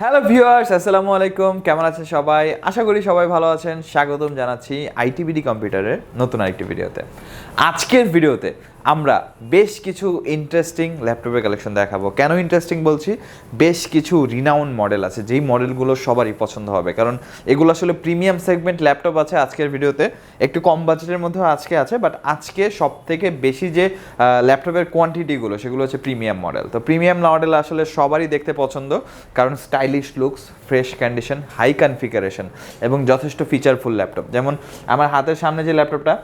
Hello viewers, আসসালামু আলাইকুম। কেমন আছেন সবাই? আশা করি সবাই ভালো আছেন। স্বাগতম জানাচ্ছি আইটিবিডি কম্পিউটারের নতুন আরেকটি ভিডিওতে। আজকের ভিডিওতে আমরা বেশ কিছু ইন্টারেস্টিং ল্যাপটপের কালেকশন দেখাবো। কেন ইন্টারেস্টিং বলছি? বেশ কিছু রিনাউন্ড মডেল আছে যেই মডেলগুলো সবারই পছন্দ হবে, কারণ এগুলো আসলে প্রিমিয়াম সেগমেন্ট ল্যাপটপ আছে আজকের ভিডিওতে। একটু কম বাজেটের মধ্যে আজকে আছে, বাট আজকে সব থেকে বেশি যে ল্যাপটপের কোয়ান্টিটিগুলো সেগুলো হচ্ছে প্রিমিয়াম মডেল। তো প্রিমিয়াম মডেল আসলে সবারই দেখতে পছন্দ, কারণ stylish looks, fresh condition, high configuration এবং যথেষ্ট ফিচারফুল ল্যাপটপ। যেমন আমার হাতের সামনে যে ল্যাপটপটা,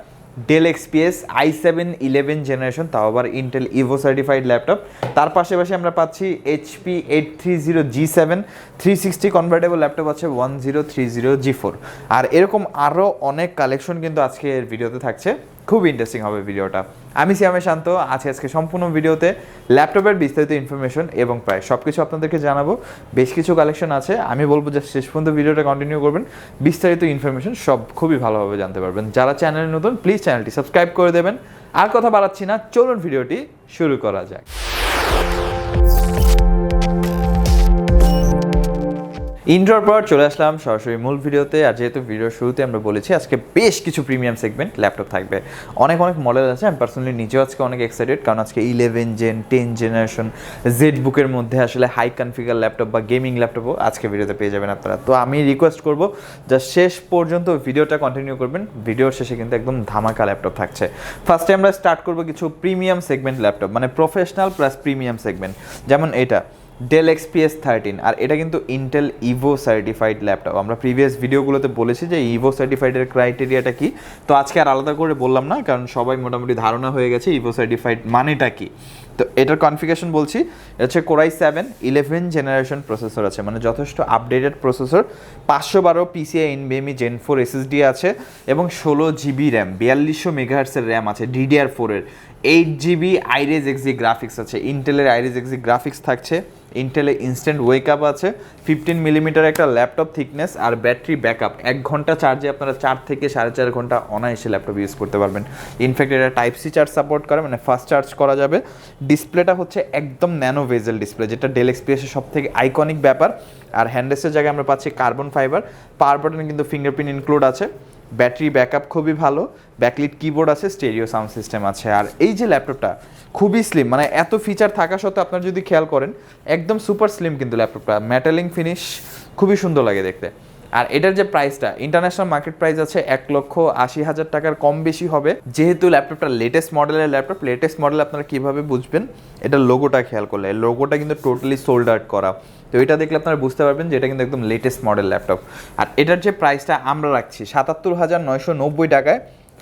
ডেল এক্সপিএস i7-11 জেনারেশন, তাও আবার ইন্টেল ইভো সার্টিফাইড ল্যাপটপ। তার পাশাপাশি আমরা পাচ্ছি HP 830G7 360 কনভার্টেবল ল্যাপটপ আছে 1030G4। আর এরকম আরও অনেক কালেকশন কিন্তু আজকে এর ভিডিওতে থাকছে। খুব ইন্টারেস্টিং হবে ভিডিওটা। আমি সিয়ামে শান্ত আছি আজকে সম্পূর্ণ ভিডিওতে ল্যাপটপের বিস্তারিত ইনফরমেশন এবং প্রায় সব কিছু আপনাদেরকে জানাবো। বেশ কিছু কালেকশন আছে, আমি বলবো যে শেষ পর্যন্ত ভিডিওটা কন্টিনিউ করবেন। বিস্তারিত ইনফরমেশন সব খুবই ভালোভাবে জানতে পারবেন। যারা চ্যানেলে নতুন, প্লিজ চ্যানেলটি সাবস্ক্রাইব করে দেবেন। আর কথা বাড়াচ্ছি না, চলুন ভিডিওটি শুরু করা যাক। ইন্ট্রোর পর চলে আসলাম সরাসরি মূল ভিডিওতে। আর যেহেতু ভিডিওর শুরুতে আমরা বলেছি আজকে বেশ কিছু প্রিমিয়াম সেগমেন্ট ল্যাপটপ থাকবে, অনেক মডেল আছে। আমি পার্সোনালি নিজেও আজকে অনেক এক্সাইটেড, কারণ আজকে 11 জেন 10 জেনারেশন জেড বুকের মধ্যে আসলে হাই কনফিগার ল্যাপটপ বা গেমিং ল্যাপটপও আজকে ভিডিওতে পেয়ে যাবেন আপনারা। তো আমি রিকোয়েস্ট করব যা শেষ পর্যন্ত ভিডিওটা কন্টিনিউ করবেন। ভিডিওর শেষে কিন্তু একদম ধামাকা ল্যাপটপ থাকছে। ফার্স্টে আমরা স্টার্ট করবো কিছু প্রিমিয়াম সেগমেন্ট ল্যাপটপ, মানে প্রফেশনাল প্লাস প্রিমিয়াম সেগমেন্ট। যেমন এটা ডেল এক্সপিএস 13, আর এটা কিন্তু ইন্টেল ইভো সার্টিফাইড ল্যাপটপ। আমরা প্রিভিয়াস ভিডিওগুলোতে বলেছি যে ইভো সার্টিফাইডের ক্রাইটেরিয়াটা কি, তো আজকে আর আলাদা করে বললাম না, কারণ সবাই মোটামুটি ধারণা হয়ে গেছে ইভো সার্টিফাইড মানেটা কি। তো এটার কনফিগারেশন বলছি, এটা হচ্ছে কোরাই 7-11 জেনারেশন প্রসেসর আছে, মানে যথেষ্ট updated processor. 512 PCI NVMe Gen 4 SSD আছে এবং 16GB র্যাম, 4200 মেগাহার্টসের র্যাম আছে DDR4-এর। 8GB আইরিস এক্সি গ্রাফিক্স আছে, ইন্টেলের আইরিস এক্সি গ্রাফিক্স থাকছে। ইন্টেলে ইনস্ট্যান্ট ওয়েক আপ আছে, 15 মিলিমিটার একটা ল্যাপটপ থিকনেস, আর ব্যাটারি ব্যাকআপ 1 ঘন্টা চার্জে আপনারা 4 থেকে 4.5 ঘন্টা অনায়াসে ল্যাপটপ ইউজ করতে পারবেন। ইনফ্যাক্ট এটা টাইপ সি চার্জ সাপোর্ট করে, মানে ফাস্ট চার্জ করা যাবে। ডিসপ্লেটা হচ্ছে একদম ন্যানো ভেজেল ডিসপ্লে, যেটা ডেল এক্সপিএসের সব থেকে আইকনিক ব্যাপার। আর হ্যান্ডরেস্টের জায়গায় আমরা পাচ্ছি কার্বন ফাইবার, পাওয়ার বাটনে কিন্তু ফিঙ্গারপ্রিন্ট ইনক্লুড আছে। ব্যাটারি ব্যাকআপ খুবই ভালো, ব্যাকলিট কিবোর্ড আছে, স্টেরিও সাউন্ড সিস্টেম আছে। আর এই যে ল্যাপটপটা খুবই স্লিম, মানে এত ফিচার থাকা সত্ত্বেও আপনারা যদি খেয়াল করেন একদম সুপার স্লিম কিন্তু ল্যাপটপটা। মেটালিং ফিনিশ খুবই সুন্দর লাগে দেখতে। আর এটার যে প্রাইসটা, ইন্টারন্যাশনাল মার্কেট প্রাইস আছে 1,80,000 টাকার কম বেশি হবে। যেহেতু ল্যাপটপটা লেটেস্ট মডেলের ল্যাপটপ, লেটেস্ট মডেল আপনারা কীভাবে বুঝবেন, এটার লোগোটা খেয়াল করলে, লোগোটা কিন্তু টোটালি সোল্ড আউট করা। তো এটা দেখলে আপনারা বুঝতে পারবেন যে এটা কিন্তু একদম লেটেস্ট মডেল ল্যাপটপ। আর এটার যে প্রাইসটা আমরা রাখছি 77,990 টাকায়,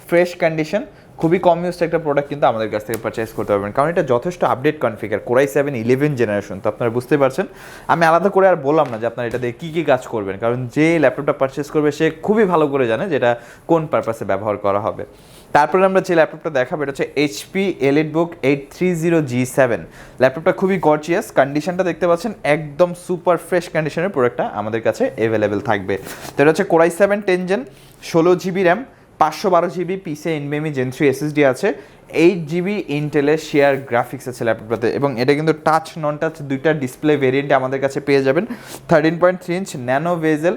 ফ্রেশ কন্ডিশন, খুবই কম ইউজড একটা প্রোডাক্ট কিন্তু আমাদের কাছ থেকে পারচেস করতে পারবেন, কারণ এটা যথেষ্ট আপডেট কনফিগার। কোরাই 7-11 জেনারেশন, তো আপনারা বুঝতে পারছেন। আমি আলাদা করে আর বললাম না যে আপনারা এটা দিয়ে কী কী কাজ করবেন, কারণ যে ল্যাপটপটা পারচেস করবে সে খুবই ভালো করে জানে যেটা কোন পারপাসে ব্যবহার করা হবে। তারপরে আমরা যে ল্যাপটপটা দেখাবো এটা হচ্ছে HP EliteBook 830G7। ল্যাপটপটা খুবই গর্জিয়াস, কন্ডিশনটা দেখতে পাচ্ছেন একদম সুপার ফ্রেশ কন্ডিশনের প্রোডাক্টটা আমাদের কাছে অ্যাভেলেবেল থাকবে। তো এটা হচ্ছে core i 7-10 gen, 16GB RAM, 512GB PCI NVMe Gen 3 SSD আছে, 8GB ইন্টেলের শেয়ার গ্রাফিক্স আছে ল্যাপটপটাতে। এবং এটা কিন্তু টাচ নন টাচ দুইটা ডিসপ্লে ভেরিয়েন্টে আমাদের কাছে পেয়ে যাবেন। 13.3 inch nano bezel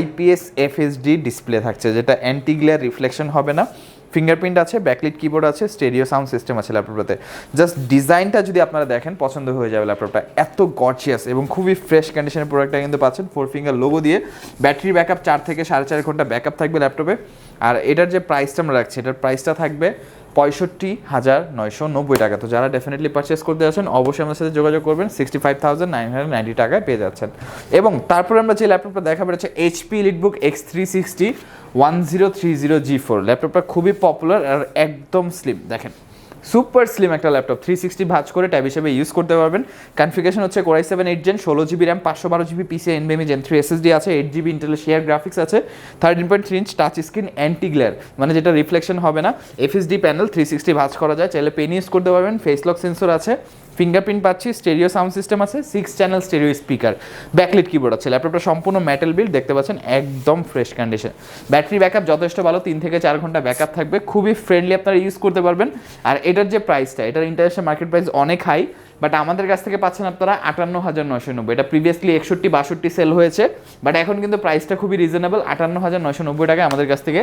IPS FSD display থাকছে, যেটা অ্যান্টি গ্লেয়ার রিফ্লেকশন হবে না। ফিঙ্গারপ্রিন্ট আছে, ব্যাকলিট কিবোর্ড আছে, স্টেরিও সাউন্ড সিস্টেম আছে ল্যাপটপটাতে। জাস্ট ডিজাইনটা যদি আপনারা দেখেন পছন্দ হয়ে যাবে ল্যাপটপটা, এত গর্জিয়াস এবং খুবই ফ্রেশ কন্ডিশনের প্রোডাক্টটা কিন্তু পাচ্ছেন 4 ফিঙ্গার লোগো দিয়ে। ব্যাটারি ব্যাকআপ 4 থেকে 4.5 ঘন্টা ব্যাকআপ থাকবে ল্যাপটপে। আর এটার যে প্রাইসটা আমরা রাখছি, এটার প্রাইসটা থাকবে 65,990 টাকা। তো যারা ডেফিনেটলি পারচেস করতে যাচ্ছেন অবশ্যই আমার সাথে যোগাযোগ করবেন। 65,990 টাকায় পেয়ে যাচ্ছেন। এবং তারপরে আমরা যে ল্যাপটপটা দেখাবো হচ্ছে HP EliteBook X360 1030G4। ল্যাপটপটা খুবই পপুলার আর একদম স্লিম, দেখেন সুপার স্লিম একটা ল্যাপটপ। 360 ভাঁজ করে ট্যাব হিসেবে ইউজ করতে পারবেন। কনফিগারেশন হচ্ছে core i 7-8 gen, 16GB RAM, 512GB PCI NVMe Gen 3 SSD আছে, 8GB ইন্টেলের শেয়ার গ্রাফিক্স আছে, 13.3 inch touch screen, anti glare মানে যেটা রিফ্লেকশন হবে না, FSD প্যানেল, 360 ভাঁজ করা যায়, চাইলে পেন ইউজ করতে পারবেন, ফেস লক সেন্সর আছে, ফিঙ্গারপ্রিন্ট পাচ্ছি, স্টেরিও সাউন্ড সিস্টেম আছে, 6 channel stereo speaker, backlit keyboard আছে। ল্যাপটপটা সম্পূর্ণ মেটাল বিল্ড, দেখতে পাচ্ছেন একদম ফ্রেশ কন্ডিশন। ব্যাটারি ব্যাকআপ যথেষ্ট ভালো, 3 থেকে 4 ঘন্টা ব্যাকআপ থাকবে, খুবই ফ্রেন্ডলি, আপনারা ইউজ করতে পারবেন। আর এটার যে প্রাইসটা, এটার ইন্টারন্যাশনাল মার্কেট প্রাইস অনেক হাই, বাট আমাদের কাছ থেকে পাচ্ছেন আপনারা 58,990। এটা প্রিভিয়াসলি 61-62 সেল হয়েছে, বাট এখন কিন্তু প্রাইসটা খুবই রিজনেবল। 58,990 টাকায় আমাদের কাছ থেকে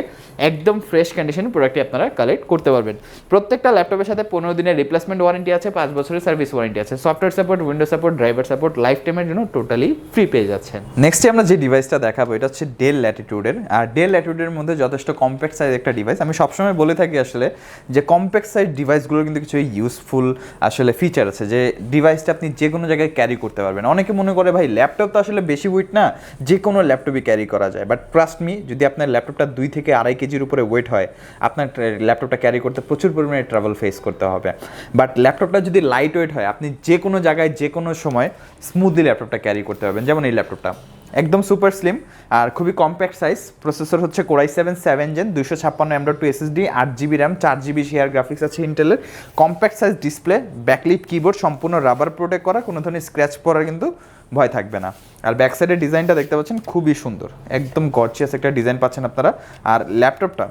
একদম ফ্রেশ কন্ডিশন প্রোডাক্টটি আপনারা কালেক্ট করতে পারবেন। প্রত্যেকটা ল্যাপটপের সাথে 15 দিনের রিপ্লেসমেন্ট ওয়ারেন্টি আছে, 5 বছরের সার্ভিস ওয়ারেন্টি আছে, software support, window support, driver support life টাইমের জন্য টোটালি ফ্রি পেয়ে যাচ্ছেন। নেক্সটে আমরা যে ডিভাইসটা দেখাবো এটা হচ্ছে ডেল ল্যাটিটিউডের। আর ডেল ল্যাটিটিউডের মধ্যে যথেষ্ট কম্প্যাক্ট সাইজ একটা ডিভাইস। আমি সবসময় বলে থাকি আসলে যে কম্প্যাক্ট সাইজ ডিভাইসগুলোর কিন্তু কিছু ইউজফুল আসলে ফিচার আছে, যে ডিভাইসটা আপনি যে কোনো জায়গায় ক্যারি করতে পারবেন। অনেকে মনে করে ভাই ল্যাপটপ তো আসলে বেশি ওয়েট না, যে কোনো ল্যাপটপই ক্যারি করা যায়। বাট ট্রাস্ট মি, যদি আপনার ল্যাপটপটা 2 থেকে 2.5 কেজির উপরে ওয়েট হয়, আপনার ল্যাপটপটা ক্যারি করতে প্রচুর পরিমাণে ট্রাভেল ফেস করতে হবে। বাট ল্যাপটপটা যদি লাইট ওয়েট হয়, আপনি যে কোনো জায়গায় যে কোনো সময় স্মুথলি ল্যাপটপটা ক্যারি করতে পারবেন। যেমন এই ল্যাপটপটা একদম সুপার স্লিম আর খুবই কম্প্যাক্ট সাইজ। প্রসেসর হচ্ছে Core i 7 gen, 256 M.2 SSD, 8GB RAM, 4GB share graphics আছে ইন্টেলের। Compact size display, backlit keyboard, সম্পূর্ণ রাবার প্রোটেক্ট করা, কোনো ধরনের স্ক্র্যাচ পড়ার কিন্তু ভয় থাকবে না। আর ব্যাক সাইডের ডিজাইনটা দেখতে পাচ্ছেন খুবই সুন্দর, একদম গর্জিয়াস একটা ডিজাইন পাচ্ছেন আপনারা। আর ল্যাপটপটা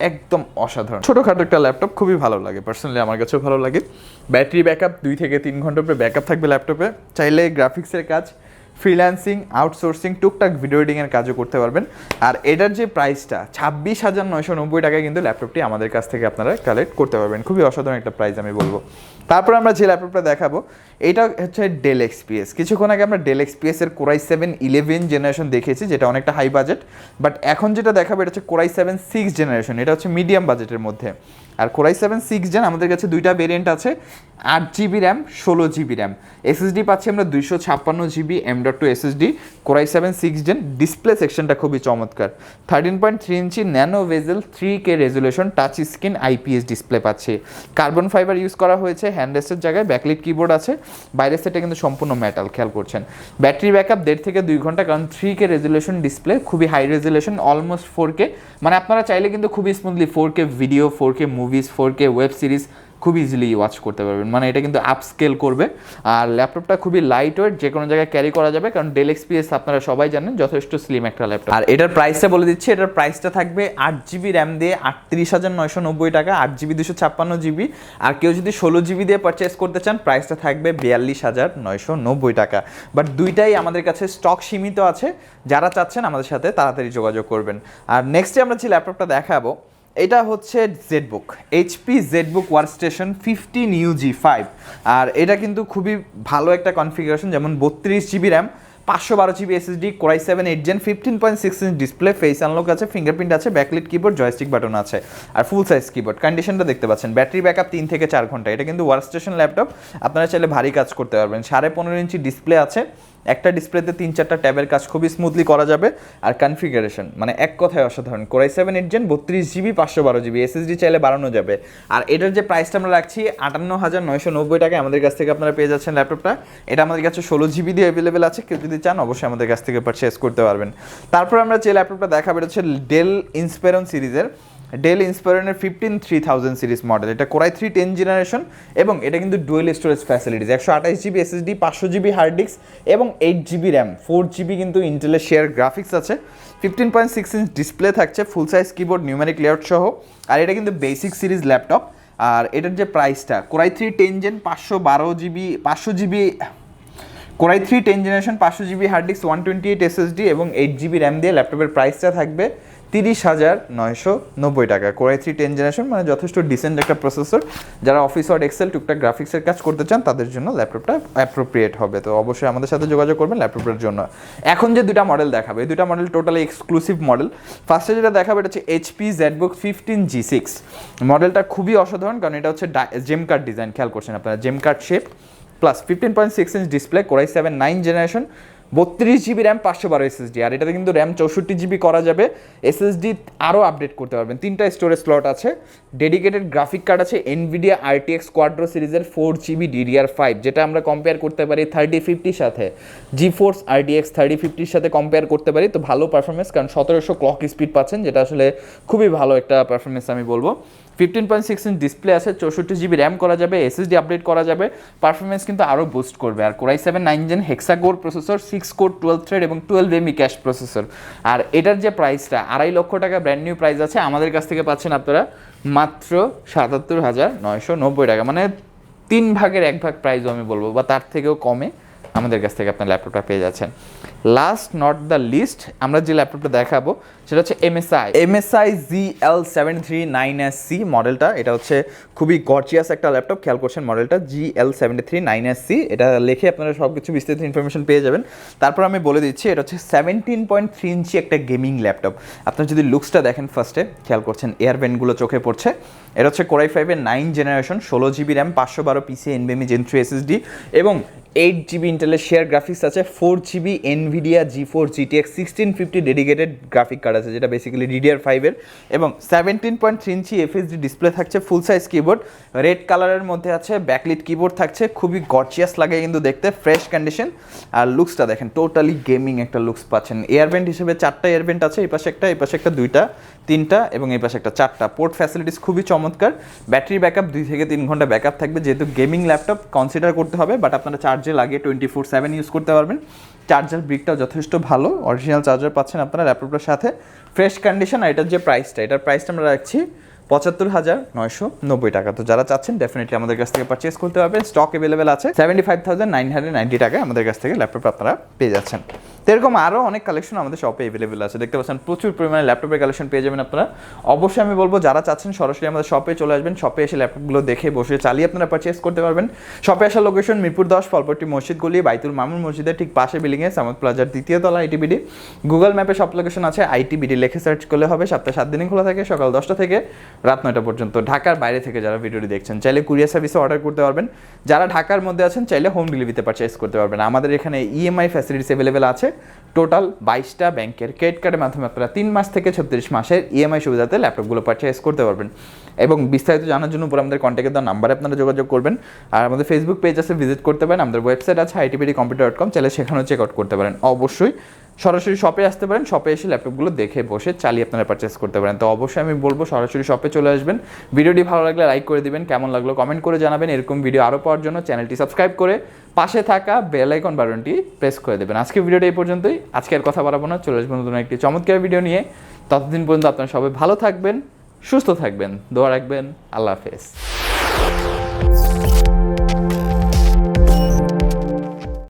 একদম অসাধারণ, ছোটোখাটো একটা ল্যাপটপ, খুবই ভালো লাগে, পার্সোনালি আমার কাছেও ভালো লাগে। ব্যাটারি ব্যাকআপ 2 থেকে 3 ঘন্টা উপরে ব্যাকআপ থাকবে ল্যাপটপে। চাইলে গ্রাফিক্সের কাজ, ফ্রিল্যান্সিং, আউটসোর্সিং, টুকটাক ভিডিও এডিংয়ের কাজও করতে পারবেন। আর এটার যে প্রাইসটা 26,990 টাকায় কিন্তু ল্যাপটপটি আমাদের কাছ থেকে আপনারা কালেক্ট করতে পারবেন। খুবই অসাধারণ একটা প্রাইস আমি বলবো। তারপর আমরা যে ল্যাপটপটা দেখাবো এটা হচ্ছে ডেল এক্সপিএস। কিছুক্ষণ আগে আমরা ডেল এক্সপিএসের কোরাই 7-11 জেনারেশন দেখেছি, যেটা অনেকটা হাই বাজেট। বাট এখন যেটা দেখাবো এটা হচ্ছে কোরাই 7-6 জেনারেশন, এটা হচ্ছে মিডিয়াম বাজেটের মধ্যে। আর কোরাই 7-6 জেন আমাদের কাছে দুইটা ভেরিয়েন্ট আছে, 8GB RAM, 16GB RAM. SSD পাচ্ছি আমরা 256GB M.2 SSD। Core i 7-6 gen. Display সেকশনটা খুবই চমৎকার, 13.3 ইঞ্চি nano bezel 3K resolution touch screen IPS display পাচ্ছি। কার্বন ফাইবার ইউজ করা হয়েছে, হ্যান্ডরেস্টের জায়গায় ব্যাকলিট কিবোর্ড আছে, বাইরের সেটটা কিন্তু সম্পূর্ণ মেটাল, খেয়াল করছেন। ব্যাটারি ব্যাকআপ 1.5 থেকে 2 ঘন্টা, কারণ 3K রেজুলেশন ডিসপ্লে, খুবই হাই রেজুলেশন, অলমোস্ট 4K। মানে আপনারা চাইলে কিন্তু খুবই smoothly 4K video, 4K movies, 4K web series খুব ইজিলি ওয়াচ করতে পারবেন। মানে এটা কিন্তু আপস্কেল করবে। আর ল্যাপটপটা খুবই লাইট ওয়েট, যে কোনো জায়গায় ক্যারি করা যাবে, কারণ ডেল এক্সপিএস আপনারা সবাই জানেন যথেষ্ট স্লিম একটা ল্যাপটপ। আর এটার প্রাইসটা বলে দিচ্ছি, এটার প্রাইসটা থাকবে 8GB র্যাম দিয়ে 38,990 টাকা, 8GB 256GB। আর কেউ যদি 16GB দিয়ে পারচেস করতে চান, প্রাইসটা থাকবে 42,990 টাকা। বাট দুইটাই আমাদের কাছে স্টক সীমিত আছে, যারা চাচ্ছেন আমাদের সাথে তাড়াতাড়ি যোগাযোগ করবেন। আর নেক্সটে আমরা যে ল্যাপটপটা দেখাবো এটা হচ্ছে ZBook, HP ZBook workstation 15UG5। আর এটা কিন্তু খুবই ভালো একটা কনফিগারেশন, যেমন 32GB RAM, 512GB SSD, core i 7-8 gen, 15.6 inch display, face unlock আছে, ফিঙ্গারপ্রিন্ট আছে, ব্যাকলিট কিবোর্ড, জয়স্টিক বাটন আছে, আর ফুল সাইজ কিবোর্ড। কন্ডিশনটা দেখতে পাচ্ছেন, ব্যাটারি ব্যাকআপ 3 থেকে 4 ঘন্টা। এটা কিন্তু ওয়ার্কস্টেশন ল্যাপটপ, আপনারা চাইলে ভারী কাজ করতে পারবেন। 15.5 ইঞ্চি ডিসপ্লে আছে, একটা ডিসপ্লেতে 3-4টা ট্যাবের কাজ খুবই স্মুথলি করা যাবে। আর কনফিগারেশন মানে এক কথায় অসাধারণ। Core i 7-8 gen, 32GB, 512GB SSD, চাইলে বাড়ানো যাবে। আর এটার যে প্রাইসটা আমরা রাখছি 58,990 টাকায় আমাদের কাছ থেকে আপনারা পেয়ে যাচ্ছেন ল্যাপটপটা। এটা আমাদের কাছে 16GB দিয়ে অ্যাভেলেবেল আছে, কেউ যদি চান অবশ্যই আমাদের কাছ থেকে পারচেস করতে পারবেন। তারপর আমরা যে ল্যাপটপটা দেখাবো এটা হচ্ছে ডেল ইন্সপায়রন সিরিজের, ডেল ইন্সপায়রনের 15-3000 সিরিজ মডেল। এটা কোরাই 3-10 জেনারেশন এবং এটা কিন্তু dual storage facilities, 128GB SSD, 500GB hard disk এবং 8GB র্যাম, 4GB কিন্তু ইন্টেলের শেয়ার গ্রাফিক্স আছে, 15.6 ইঞ্চ ডিসপ্লে থাকছে, ফুল সাইজ কিবোর্ড, নিউমেরিক লেআউট সহ। আর এটা কিন্তু বেসিক সিরিজ ল্যাপটপ। আর এটার যে প্রাইসটা core i 3-10 gen, 500GB core i 3-10 generation, 500GB hard disk, 128 SSD এবং 8GB র্যাম দিয়ে ল্যাপটপের প্রাইসটা থাকবে 30,990 টাকা। কোরাই 3-10 জেনারেশন মানে যথেষ্ট ডিসেন্ট একটা প্রসেসর। যারা অফিস ওয়ার্ড, এক্সেল, টুকটাক গ্রাফিক্সের কাজ করতে চান তাদের জন্য ল্যাপটপটা অ্যাপ্রোপ্রিয়েট হবে। তো অবশ্যই আমাদের সাথে যোগাযোগ করবেন ল্যাপটপের জন্য। এখন যে দুটা মডেল দেখাবে, এই দুটা মডেল টোটালি এক্সক্লুসিভ মডেল। ফার্স্টে যেটা দেখাবে এটা হচ্ছে এইচপি জেডবুক 15G6 মডেলটা, খুবই অসাধারণ, কারণ এটা হচ্ছে জেম কার্ড ডিজাইন, খেয়াল করছেন আপনারা, gem card shape plus 15.6 inch display, Core i 7-9 generation, 32GB RAM, 512 SSD। আর এটাতে কিন্তু র্যাম 64GB করা যাবে, SSD আরও আপডেট করতে পারবেন। 3টা স্টোরেজ স্লট আছে, ডেডিকেটেড গ্রাফিক কার্ড আছে, NVIDIA RTX কোয়াড্রো সিরিজের 4GB DDR5, যেটা আমরা কম্পেয়ার করতে পারি 3050-র সাথে, জিফোর্স RTX 3050-র সাথে কম্পেয়ার করতে পারি। তো ভালো পারফরমেন্স, কারণ 1700 ক্লক স্পিড পাচ্ছেন, যেটা আসলে খুবই ভালো একটা পারফরমেন্স আমি বলবো। 15.6 ইঞ্চ ডিসপ্লে আছে, 64GB র্যাম করা যাবে, SSD আপডেট করা যাবে, পারফরমেন্স কিন্তু আরও বুস্ট করবে। আর কোরাই 7-9 জেন হেক্সা কোর প্রসেসর, 6 কোর 12 থ্রেড এবং 12 MB ক্যাশ প্রসেসর। আর এটার যে প্রাইসটা 2.5 লক্ষ টাকা ব্র্যান্ড নিউ প্রাইস আছে, আমাদের কাছ থেকে পাচ্ছেন আপনারা মাত্র 77,990 টাকা। মানে 1/3 প্রাইসও আমি বলবো, বা তার থেকেও কমে আমাদের কাছ থেকে আপনার ল্যাপটপটা পেয়ে যাচ্ছেন। লাস্ট নট দ্য লিস্ট, আমরা যে ল্যাপটপটা দেখাবো সেটা হচ্ছে MSI GL739SC মডেলটা। এটা হচ্ছে খুবই গর্জিয়াস একটা ল্যাপটপ, খেয়াল করছেন মডেলটা GL739SC। এটা লিখে আপনারা সব কিছু বিস্তারিত ইনফরমেশন পেয়ে যাবেন। তারপর আমি বলে দিচ্ছি, এটা হচ্ছে 17.3 ইঞ্চি একটা গেমিং ল্যাপটপ। আপনার যদি লুকসটা দেখেন ফার্স্টে, খেয়াল করছেন এয়ার ভেন্টগুলো চোখে পড়ছে। এটা হচ্ছে Core i5-এর 9 generation, 16GB RAM, 512 PCIe NVMe Gen 3 SSD এবং 8GB ইন্টেলের শেয়ার গ্রাফিক্স আছে, 4GB NVIDIA G4 GTX 1650 dedicated graphic card আছে, যেটা বেসিক্যালি DDR5-এর, এবং 17.3 ইঞ্চি FHD ডিসপ্লে থাকছে, ফুল সাইজ কিবোর্ড, রেড কালারের মধ্যে আছে, ব্যাকলিট কিবোর্ড থাকছে, খুবই গর্জিয়াস লাগে কিন্তু দেখতে, ফ্রেশ কন্ডিশন। আর লুকসটা দেখেন, টোটালি গেমিং একটা লুকস পাচ্ছেন। এয়ারভেন্ট হিসেবে 4টা এয়ারভেন্ট আছে, এই পাশে একটা, এই পাশে একটা, 2টা, 3টা এবং এই পাশে একটা 4টা। পোর্ট ফ্যাসিলিটিস খুবই চমৎকার। ব্যাটারি ব্যাকআপ 2 থেকে 3 ঘন্টা ব্যাকআপ থাকবে, যেহেতু গেমিং ল্যাপটপ কনসিডার করতে হবে, বাট আপনারা চার্জে লাগিয়ে 24/7 ইউজ করতে পারবেন। চার্জার ব্রিকটাও যথেষ্ট ভালো, অরিজিনাল চার্জার পাচ্ছেন আপনারা ল্যাপটপটার সাথে, ফ্রেশ কন্ডিশন। আর এটার যে প্রাইসটা, এটার প্রাইসটা আমরা রাখছি 75,990 টাকা। তো যারা চাচ্ছেন ডেফিনেটলি আমাদের কাছ থেকে পারচেস করতে পারবেন। স্টক অ্যাভেলেবেল আছে, 75,990 টাকায় আমাদের কাছ থেকে ল্যাপটপ আপনারা পেয়ে যাচ্ছেন। তো এরকম আরও অনেক কালেকশন আমাদের শপে অ্যাভেলেবেল আছে, দেখতে পাচ্ছেন প্রচুর পরিমাণে ল্যাপটপের কালেকশন পেয়ে যাবেন আপনারা। অবশ্যই আমি বলবো যারা চাচ্ছেন সরাসরি আমাদের শপে চলে আসবেন, শপে এসে ল্যাপটপগুলো দেখে বসে চালিয়ে আপনারা পারচেস করতে পারবেন। শপে আসার লোকেশন মিরপুর 10 ফলপট্টি মসজিদ গলি, বাইতুল মামুন মসজিদের ঠিক পাশে বিল্ডিংয়ে, সামত প্লাজার 2য় তলা, ITBD। গুগল ম্যাপে সব লোকেশন আছে, ITBD লিখে সার্চ করলে হবে। সপ্তাহে 7 দিনই খোলা থাকে, সকাল 10টা থেকে রাত 9টা পর্যন্ত। ঢাকার বাইরে থেকে যারা ভিডিওটি দেখছেন চাইলে কুরিয়ার সার্ভিসে অর্ডার করতে পারবেন। যারা ঢাকার মধ্যে আছেন চাইলে হোম ডেলিভারিতে পারচেস করতে পারবেন। আমাদের এখানে EMI ফ্যাসিলিটিস অ্যাভেলেবেল আছে। টোটাল 22টা ব্যাংকের ক্রেডিট কার্ডের মাধ্যমে আপনারা 3 মাস থেকে 36 মাসের EMI সুবিধাতে ল্যাপটপগুলো পারচেস করতে পারবেন। এবং বিস্তারিত জানার জন্য উপরে আমাদের কন্ট্যাক্টে দেওয়া নাম্বারে আপনারা যোগাযোগ করবেন। আর আমাদের ফেসবুক পেজ আছে, ভিজিট করতে পারেন। আমাদের ওয়েবসাইট আছে itbdcomputer.com, চাইলে সেখানেও চেক আউট করতে পারেন। অবশ্যই সরাসরি শপে আসতে পারেন, শপে এসে ল্যাপটপগুলো দেখে বসে চালিয়ে আপনারা পারচেস করতে পারেন। তো অবশ্যই আমি বলবো সরাসরি শপে চলে আসবেন। ভিডিওটি ভালো লাগলে লাইক করে দিবেন, কেমন লাগলো কমেন্ট করে জানাবেন। এরকম ভিডিও আরও পাওয়ার জন্য চ্যানেলটি সাবস্ক্রাইব করে পাশে থাকা বেল আইকন বাটনটি প্রেস করে দেবেন। আজকে ভিডিওটা এই পর্যন্তই, আজকে আর কথা বাড়াবো না, চলে আসবেন নতুন একটি চমৎকার ভিডিও নিয়ে। ততদিন পর্যন্ত আপনারা সবাই ভালো থাকবেন, সুস্থ থাকবেন, দোয়া রাখবেন। আল্লাহ হাফেজ।